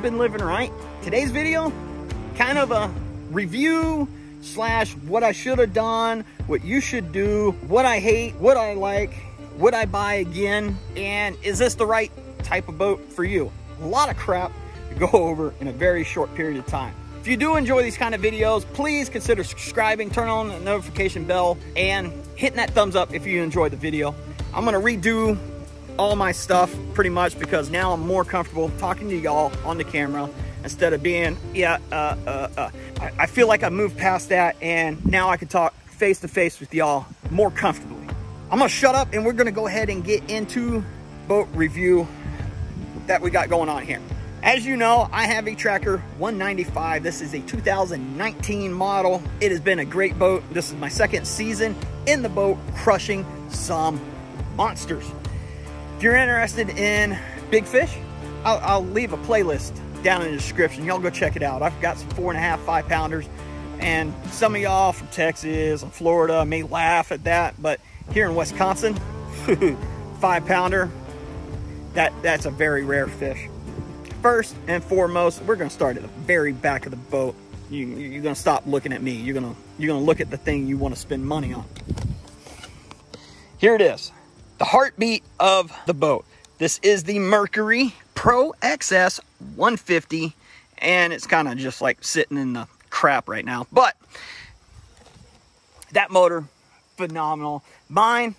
been living right. Today's video, kind of a review slash what I should have done, what you should do, what I hate, what I like, would I buy again, and is this the right type of boat for you? A lot of crap to go over in a very short period of time. If you do enjoy these kind of videos, please consider subscribing, turn on the notification bell, and hitting that thumbs up if you enjoyed the video. I'm gonna redo all my stuff pretty much because now I'm more comfortable talking to y'all on the camera instead of being, I feel like I moved past that and now I can talk face to face with y'all more comfortably. I'm gonna shut up and we're gonna go ahead and get into boat review that we got going on here. As you know, I have a Tracker 195. This is a 2019 model. It has been a great boat. This is my second season in the boat, crushing some monsters. If you're interested in big fish, I'll leave a playlist down in the description. Y'all go check it out. I've got some 4.5, 5 pounders, and some of y'all from Texas and Florida may laugh at that, but here in Wisconsin, 5 pounder, that's a very rare fish. First and foremost, we're gonna start at the very back of the boat. You're gonna stop looking at me. You're gonna look at the thing you want to spend money on. Here it is. The heartbeat of the boat. This is the Mercury Pro XS 150, and it's kind of just like sitting in the crap right now. But that motor, phenomenal. Mine,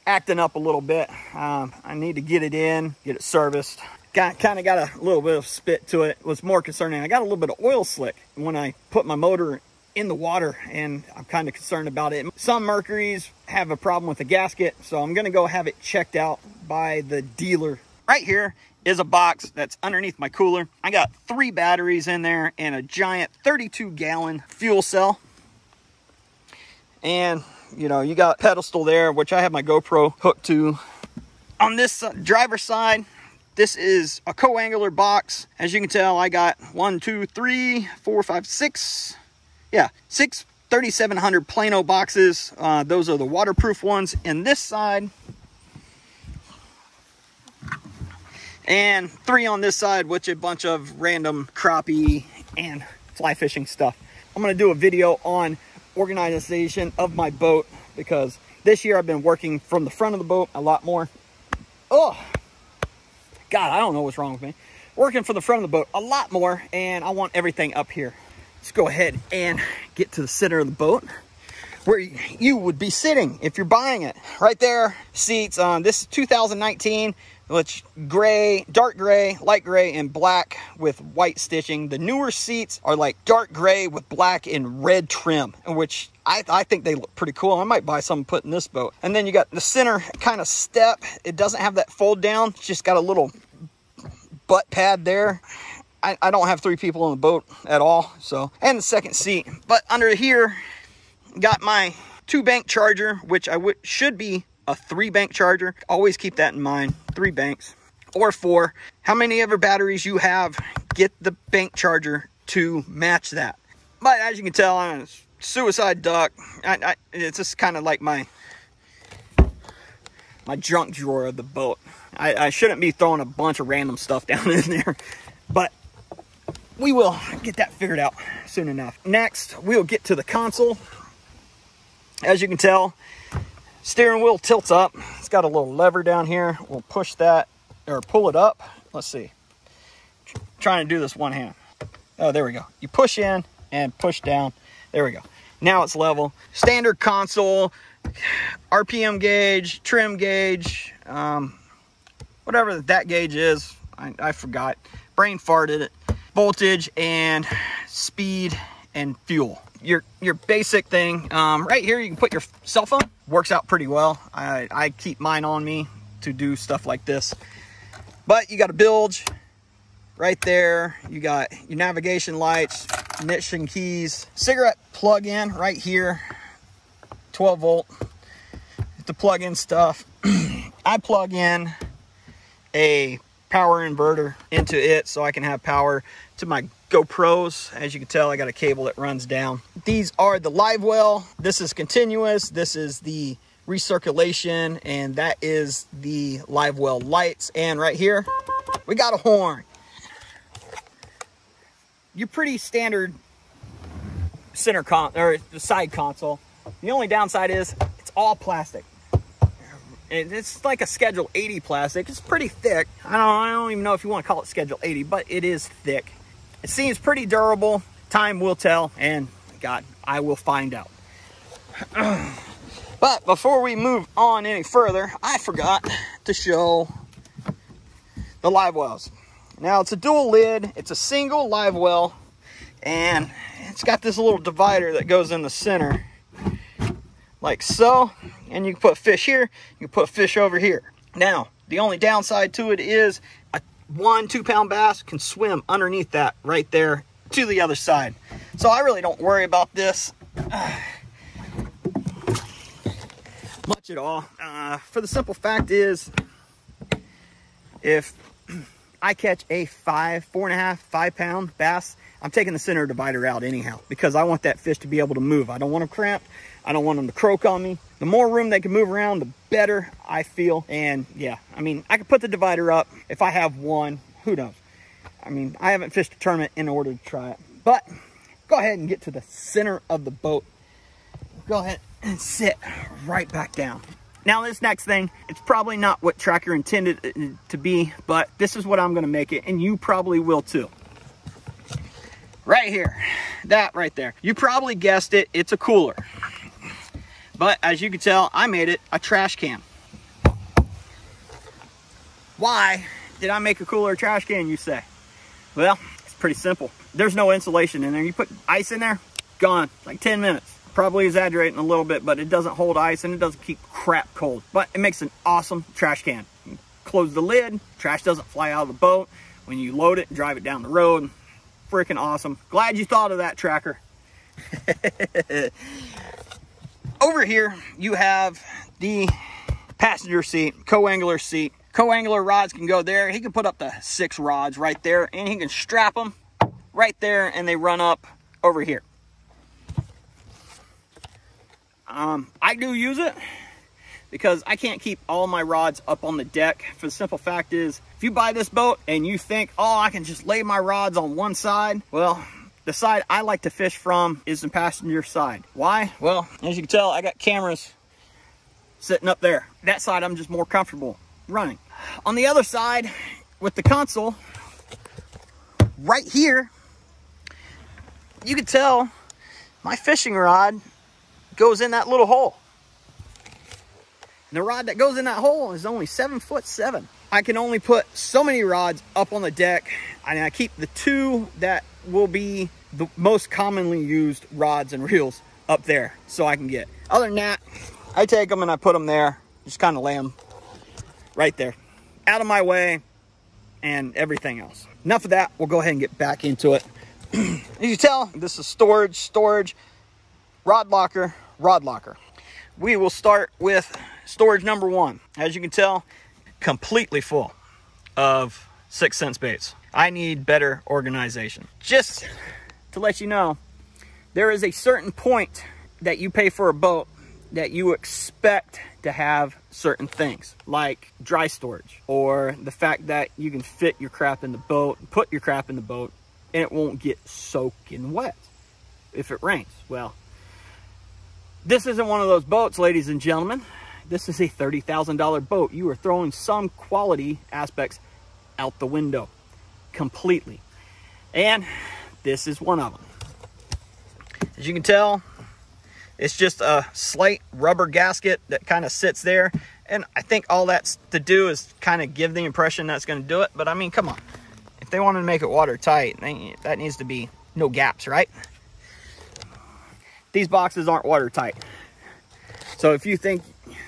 acting up a little bit. I need to get it in, get it serviced. Kind of got a little bit of spit to it. Was more concerning. I got a little bit of oil slick when I put my motor in the water, and I'm kind of concerned about it. Some Mercuries have a problem with the gasket, so I'm gonna go have it checked out by the dealer. Right here is a box that's underneath my cooler. I got 3 batteries in there and a giant 32-gallon fuel cell. And you know, you got a pedestal there, which I have my GoPro hooked to. On this driver's side, this is a coangular box. As you can tell, I got 1, 2, 3, 4, 5, 6. Yeah, 6 3700 Plano boxes. Those are the waterproof ones in this side. And 3 on this side, which a bunch of random crappie and fly fishing stuff. I'm gonna do a video on organization of my boat because this year I've been working from the front of the boat a lot more. Oh, God, I don't know what's wrong with me. Working from the front of the boat a lot more, and I want everything up here. Let's go ahead and get to the center of the boat where you would be sitting if you're buying it. Right there, seats. This is 2019, which gray, dark gray, light gray, and black with white stitching. The newer seats are like dark gray with black and red trim, which I think they look pretty cool. I might buy some and put in this boat. And then you got the center kind of step. It doesn't have that fold down. It's just got a little butt pad there. I don't have 3 people on the boat at all, so, and the second seat. But under here, got my 2-bank charger, which should be a 3-bank charger. Always keep that in mind, 3 banks or 4. How many ever batteries you have, get the bank charger to match that. But as you can tell, I'm a suicide duck. It's just kind of like my junk drawer of the boat. I shouldn't be throwing a bunch of random stuff down in there, but we will get that figured out soon enough. Next, we'll get to the console. As you can tell, steering wheel tilts up. It's got a little lever down here. We'll push that or pull it up. Let's see. Trying to do this one hand. Oh, there we go. You push in and push down. There we go. Now it's level. Standard console, RPM gauge, trim gauge, whatever that gauge is. I forgot. Brain farted it. Voltage and speed and fuel. Your basic thing. Right here you can put your cell phone. Works out pretty well. I keep mine on me to do stuff like this. But you got a bilge right there. You got your navigation lights, ignition keys, cigarette plug-in right here, 12 volt to plug in stuff. I plug in a power inverter into it so I can have power to my GoPros. As you can tell, I got a cable that runs down. These are the live well. This is continuous. This is the recirculation, and that is the live well lights. And right here we got a horn. your pretty standard center or the side console. The only downside is it's all plastic. It's like a Schedule 80 plastic. It's pretty thick. I don't even know if you want to call it Schedule 80, but it is thick. It seems pretty durable. Time will tell, and God, I will find out. But before we move on any further, I forgot to show the live wells. Now, it's a dual lid. It's a single live well, and it's got this little divider that goes in the center, like so. And you can put fish here, you can put fish over here. Now, the only downside to it is a 1-2 pound bass can swim underneath that right there to the other side. So I really don't worry about this much at all. For the simple fact is, if I catch a 4.5, 5 pound bass, I'm taking the center divider out anyhow, because I want that fish to be able to move. I don't want them cramped. I don't want them to croak on me. The more room they can move around, the better I feel. And yeah, I mean, I can put the divider up if I have one. Who knows? I mean, I haven't fished a tournament in order to try it. But go ahead and get to the center of the boat. Go ahead and sit right back down. Now, this next thing, it's probably not what Tracker intended it to be, but this is what I'm going to make it, and you probably will too. Right here, that right there. You probably guessed it, it's a cooler. But as you can tell, I made it a trash can. Why did I make a cooler trash can, you say? Well, it's pretty simple. There's no insulation in there. You put ice in there, gone, like 10 minutes. Probably exaggerating a little bit, but it doesn't hold ice and it doesn't keep crap cold. But it makes an awesome trash can. You close the lid, trash doesn't fly out of the boat. When you load it and drive it down the road, freaking awesome. Glad you thought of that, Tracker. Over here, you have the passenger seat, co-angler seat. Co-angler rods can go there. He can put up to 6 rods right there, and he can strap them right there, and they run up over here. I do use it because I can't keep all my rods up on the deck. For the simple fact is, if you buy this boat and you think, oh, I can just lay my rods on one side, well, the side I like to fish from is the passenger side. Why? Well, as you can tell, I got cameras sitting up there. That side I'm just more comfortable running. On the other side, with the console, right here, you can tell my fishing rod goes in that little hole. And the rod that goes in that hole is only 7'7". I can only put so many rods up on the deck, and I keep the 2 that will be the most commonly used rods and reels up there so I can get. Other than that, I take them and I put them there, just kind of lay them right there, out of my way, and everything else. Enough of that, we'll go ahead and get back into it. As you tell, this is storage, rod locker. We will start with storage number 1. As you can tell, completely full of 6 cents baits. I need better organization. Just to let you know, there is a certain point that you pay for a boat that you expect to have certain things, like dry storage, or the fact that you can fit your crap in the boat, put your crap in the boat, and it won't get soaking wet if it rains. Well, this isn't one of those boats, ladies and gentlemen. This is a $30,000 boat. You are throwing some quality aspects out the window completely. And this is one of them. As you can tell, it's just a slight rubber gasket that kind of sits there. And I think all that's to do is kind of give the impression that's going to do it. But I mean, come on. If they wanted to make it watertight, that needs to be no gaps, right? These boxes aren't watertight. So if you think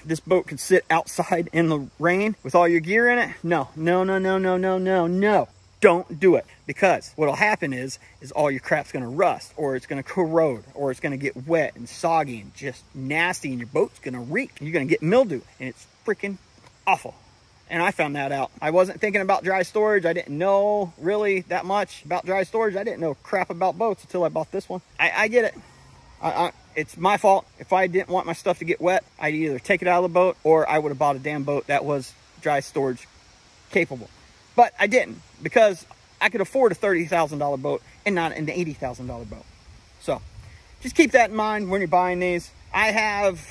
this boat could sit outside in the rain with all your gear in it, no. Don't do it. Because what'll happen is all your crap's gonna rust, or it's gonna corrode, or it's gonna get wet and soggy and just nasty, and your boat's gonna reek. You're gonna get mildew, and it's freaking awful. And I found that out. I wasn't thinking about dry storage. I didn't know really that much about dry storage. I didn't know crap about boats until I bought this one. I get it. It's my fault. If I didn't want my stuff to get wet, I'd either take it out of the boat, or I would have bought a damn boat that was dry storage capable. But I didn't, because I could afford a $30,000 boat and not an $80,000 boat. So just keep that in mind when you're buying these. I have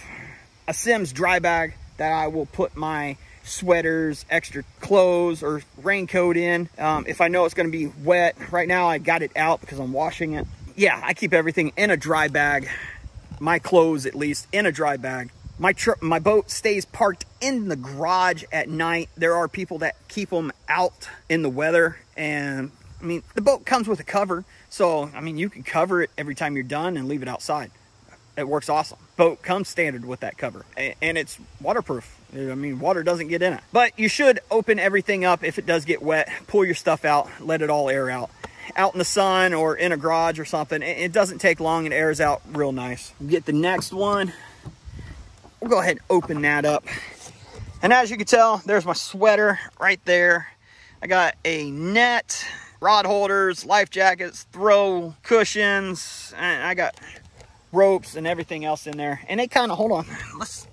a Sims dry bag that I will put my sweaters, extra clothes, or raincoat in if I know it's going to be wet. Right now I got it out because I'm washing it. Yeah, I keep everything in a dry bag, my clothes at least in a dry bag. My boat stays parked in the garage at night. There are people that keep them out in the weather, and I mean, the boat comes with a cover, so I mean, you can cover it every time you're done and leave it outside. It works awesome. Boat comes standard with that cover, and it's waterproof. I mean, water doesn't get in it. But you should open everything up if it does get wet. Pull your stuff out, let it all air out in the sun or in a garage or something. It doesn't take long, it airs out real nice. Get the next one. We'll go ahead and open that up. And as you can tell, there's my sweater right there. I got a net, rod holders, life jackets, throw cushions, and I got ropes and everything else in there. And it kind of, hold on, it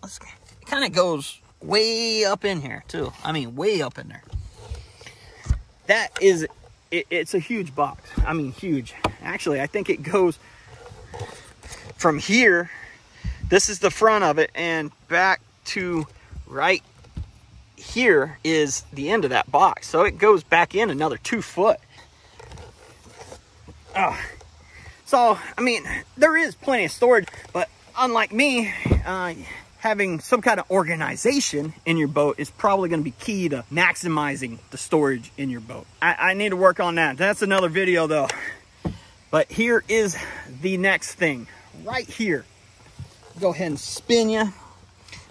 kind of goes way up in here too. I mean, way up in there. That is, it's a huge box. I mean, huge. Actually, I think it goes from here. This is the front of it, and back to right here is the end of that box. So it goes back in another 2 foot. So, I mean, there is plenty of storage, but unlike me, having some kind of organization in your boat is probably going to be key to maximizing the storage in your boat. I need to work on that. That's another video though. But here is the next thing right here. Go ahead and spin you.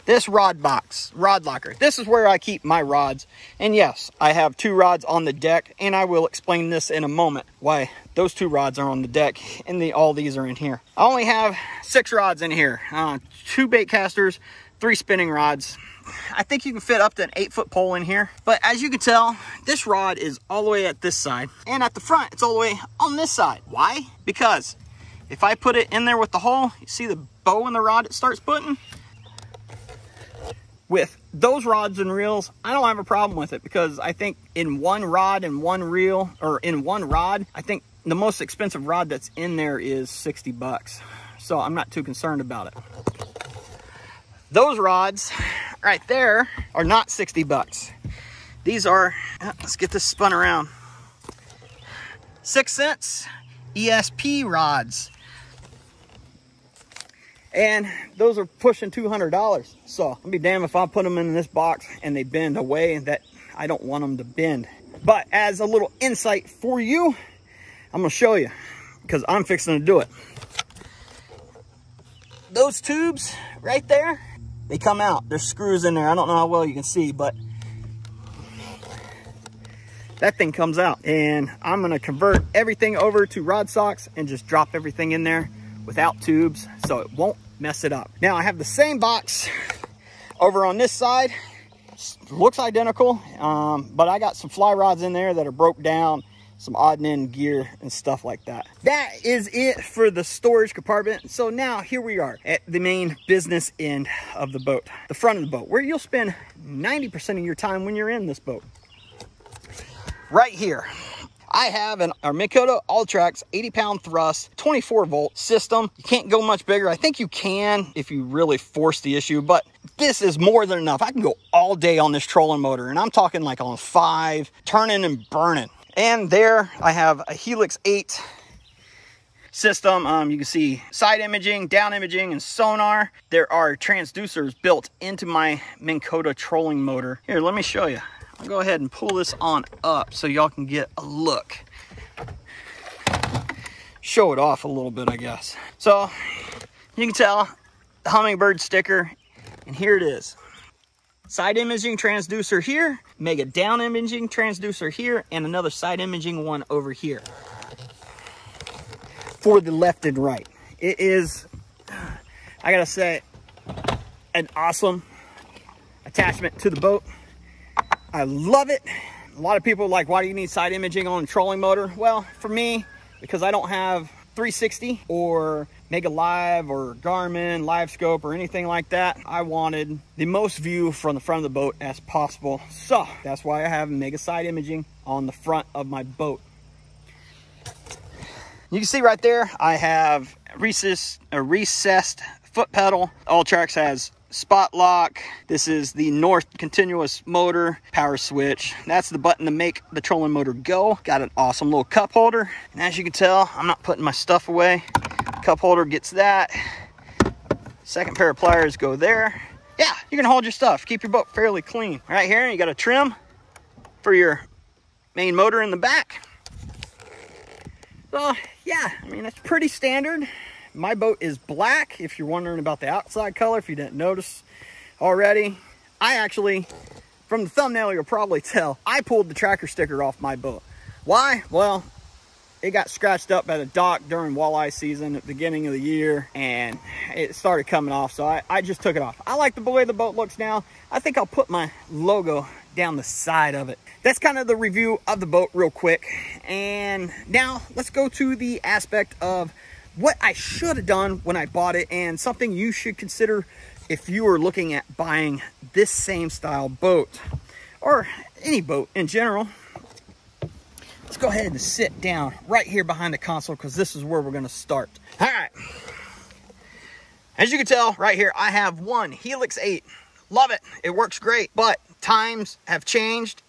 This rod locker. This is where I keep my rods. And yes, I have 2 rods on the deck, and I will explain this in a moment, why those 2 rods are on the deck and all these are in here. I only have 6 rods in here. 2 bait casters, 3 spinning rods. I think you can fit up to an 8-foot pole in here. But as you can tell, this rod is all the way at this side, and at the front, it's all the way on this side. Why? Because if I put it in there with the hole, you see the bow in the rod it starts putting? With those rods and reels, I don't have a problem with it, because I think in one rod and one reel, or in one rod, I think the most expensive rod that's in there is 60 bucks. So I'm not too concerned about it. Those rods right there are not 60 bucks. These are, let's get this spun around, 6 cents ESP rods. And those are pushing $200. So I'll be damned if I put them in this box and they bend a way that I don't want them to bend. But as a little insight for you, I'm gonna show you, because I'm fixing to do it. Those tubes right there, they come out. There's screws in there. I don't know how well you can see, but that thing comes out. And I'm gonna convert everything over to rod socks and just drop everything in there without tubes, so it won't mess it up. Now I have the same box over on this side. Looks identical, but I got some fly rods in there that are broke down, some odd and end gear and stuff like that. That is it for the storage compartment. So now here we are at the main business end of the boat, the front of the boat, where you'll spend 90% of your time when you're in this boat. Right here, I have our Minn Kota All-Trax 80-pound thrust, 24-volt system. You can't go much bigger. I think you can if you really force the issue, but this is more than enough. I can go all day on this trolling motor, and I'm talking like on 5, turning and burning. And there I have a Helix 8 system. You can see side imaging, down imaging, and sonar. There are transducers built into my Minn Kota trolling motor. Here, let me show you. I'll go ahead and pull this on up so y'all can get a look. Show it off a little bit, I guess. So you can tell the Hummingbird sticker, and here it is. Side imaging transducer here, mega down imaging transducer here, and another side imaging one over here for the left and right. It is, I gotta say, an awesome attachment to the boat. I love it. A lot of people are like, why do you need side imaging on a trolling motor? Well, for me, because I don't have 360 or Mega Live or Garmin, Live Scope or anything like that, I wanted the most view from the front of the boat as possible. So that's why I have mega side imaging on the front of my boat. You can see right there, I have a recessed foot pedal. All Tracks has spot lock. This is the north continuous motor power switch. That's the button to make the trolling motor go. Got an awesome little cup holder. And as you can tell, I'm not putting my stuff away. Cup holder gets that. Second pair of pliers go there. Yeah, you can hold your stuff. Keep your boat fairly clean. Right here, you got a trim for your main motor in the back. So yeah, I mean, it's pretty standard. My boat is black, if you're wondering about the outside color, if you didn't notice already. I actually, from the thumbnail, you'll probably tell, I pulled the tracker sticker off my boat. Why? Well, it got scratched up at a dock during walleye season at the beginning of the year, and it started coming off, so I just took it off. I like the way the boat looks now. I think I'll put my logo down the side of it. That's kind of the review of the boat real quick. And now let's go to the aspect of what I should have done when I bought it, and something you should consider if you are looking at buying this same style boat, or any boat in general. Let's go ahead and sit down right here behind the console, because this is where we're going to start. All right. As you can tell right here, I have one Helix 8. Love it. It works great, but times have changed.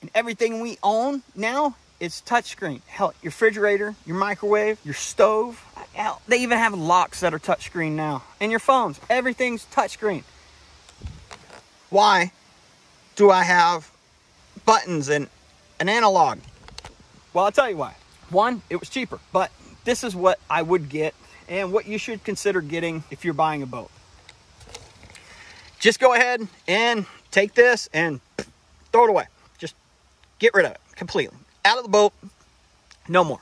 And everything we own now, it's touchscreen. Hell, your refrigerator, your microwave, your stove. Hell, they even have locks that are touchscreen now. And your phones, everything's touchscreen. Why do I have buttons and an analog? Well, I'll tell you why. One, it was cheaper, but this is what I would get and what you should consider getting if you're buying a boat. Just go ahead and take this and throw it away. Just get rid of it completely. Out of the boat, no more.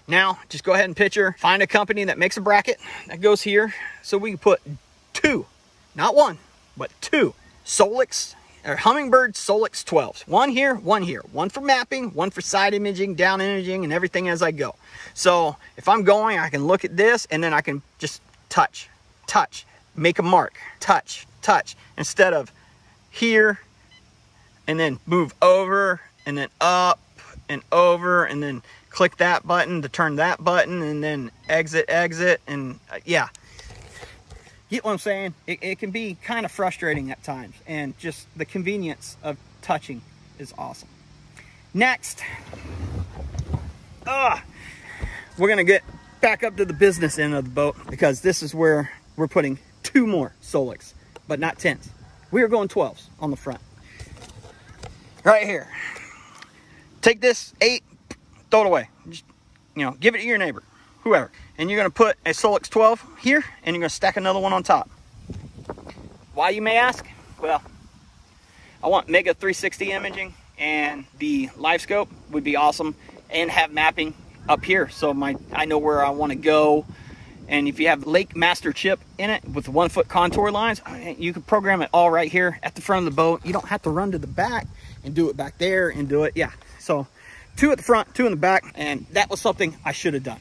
Now, just go ahead and picture, find a company that makes a bracket that goes here, so we can put two, not one, but two Solix or Humminbird Solix 12s. One here, one for mapping, one for side imaging, down imaging, and everything as I go. So if I'm going, I can look at this, and then I can just touch, make a mark, touch, instead of here, and then move over, and then up, and over, and then click that button to turn that button, and then exit, and yeah. Get what I'm saying? It can be kind of frustrating at times, and just the convenience of touching is awesome. Next, we're gonna get back up to the business end of the boat, because this is where we're putting two more Solix, but not 10s. We are going 12s on the front. Right here. Take this 8, throw it away. Just, give it to your neighbor, whoever. And you're going to put a Solix 12 here, and you're going to stack another one on top. Why, you may ask? Well, I want Mega 360 imaging, and the live scope would be awesome, and have mapping up here, so I know where I want to go. And if you have Lake Master chip in it with 1 foot contour lines, you can program it all right here at the front of the boat. You don't have to run to the back and do it back there and do it. Yeah, so 2 at the front, 2 in the back, and that was something I should have done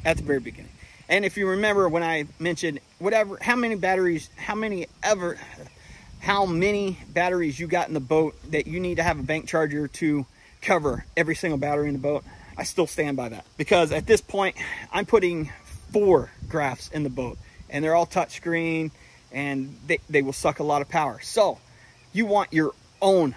at the very beginning. And if you remember when I mentioned how many batteries you got in the boat that you need to have a bank charger to cover every single battery in the boat, I still stand by that, because at this point I'm putting 4 graphs in the boat, and they're all touchscreen, and they will suck a lot of power. So you want your own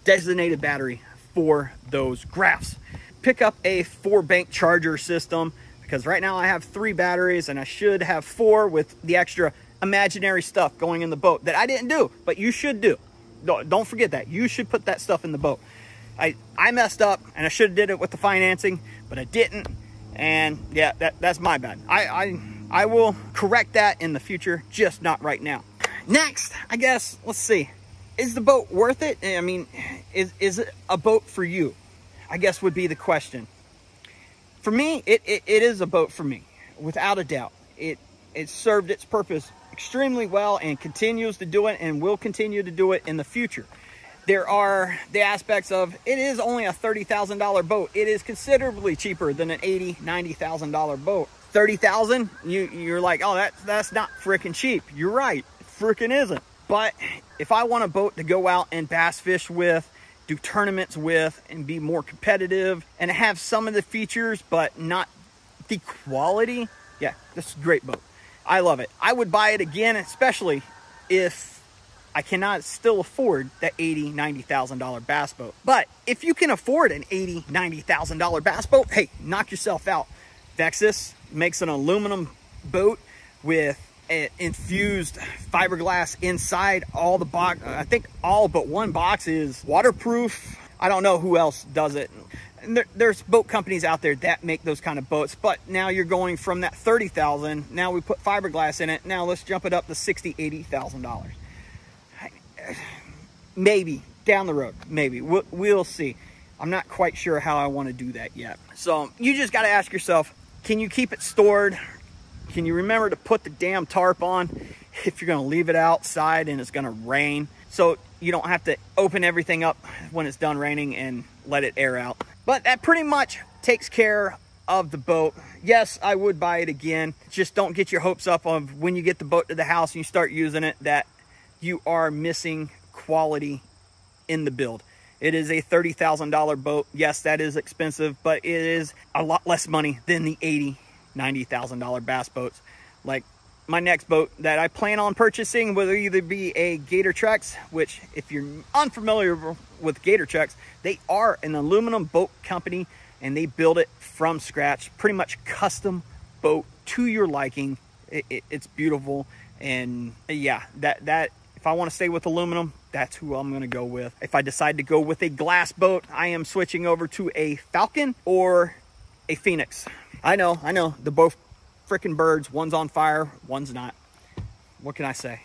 designated battery for those graphs. Pick up a 4-bank charger system, because right now I have 3 batteries, and I should have 4 with the extra imaginary stuff going in the boat that I didn't do, but you should do. Don't forget that. You should put that stuff in the boat. I messed up, and I should have did it with the financing, but I didn't. And yeah, that's my bad. I will correct that in the future, just not right now. Next, I guess, let's see. Is the boat worth it? I mean, is it a boat for you? I guess would be the question. For me, it is a boat for me, without a doubt. It served its purpose extremely well, and continues to do it, and will continue to do it in the future. There are the aspects of, it is only a $30,000 boat. It is considerably cheaper than an $80,000, $90,000 boat. $30,000, you're like, oh, that's not freaking cheap. You're right, it freaking isn't. But if I want a boat to go out and bass fish with, do tournaments with and be more competitive and have some of the features, but not the quality. Yeah, this is a great boat. I love it. I would buy it again, especially if I cannot still afford that $80,000, $90,000 bass boat. But if you can afford an $80,000, $90,000 bass boat, hey, knock yourself out. Vexus makes an aluminum boat with an infused fiberglass inside. All the box, I think all but one box is waterproof. I don't know who else does it. And there's boat companies out there that make those kind of boats, but now you're going from that $30,000. Now we put fiberglass in it. Now let's jump it up to $60,000, $80,000. Maybe down the road, maybe we'll see. I'm not quite sure how I want to do that yet. So you just got to ask yourself, can you keep it stored? Can you remember to put the damn tarp on if you're going to leave it outside and it's going to rain, so you don't have to open everything up when it's done raining and let it air out? But that pretty much takes care of the boat. Yes, I would buy it again. Just don't get your hopes up of when you get the boat to the house and you start using it that you are missing quality in the build. It is a $30,000 boat. Yes, that is expensive, but it is a lot less money than the $80,000, $90,000 bass boats. Like my next boat that I plan on purchasing will either be a Gator Trex, which if you're unfamiliar with Gator Trex, they are an aluminum boat company and they build it from scratch, pretty much custom boat to your liking. It's beautiful. And yeah, that if I want to stay with aluminum, that's who I'm going to go with. If I decide to go with a glass boat, I am switching over to a Falcon or a Phoenix. I know, they're both freaking birds. One's on fire, one's not. What can I say?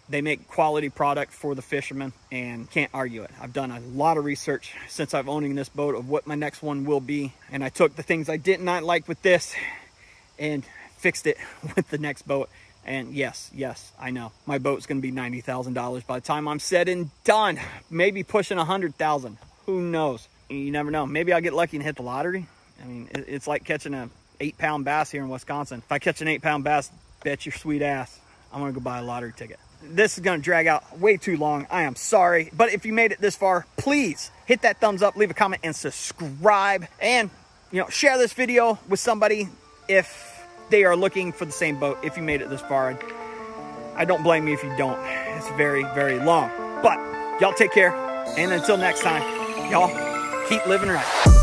They make quality product for the fishermen and can't argue it. I've done a lot of research since I've owning this boat of what my next one will be. And I took the things I did not like with this and fixed it with the next boat. And yes, I know my boat's going to be $90,000 by the time I'm said and done. Maybe pushing 100,000. Who knows? You never know. Maybe I'll get lucky and hit the lottery. I mean, it's like catching a 8-pound bass here in Wisconsin. If I catch an 8-pound bass, bet your sweet ass I'm going to go buy a lottery ticket. This is going to drag out way too long. I am sorry. But if you made it this far, please hit that thumbs up, leave a comment, and subscribe. And, share this video with somebody if they are looking for the same boat. If you made it this far, I don't blame you if you don't. It's very, very long. But y'all take care. And until next time, y'all keep living right.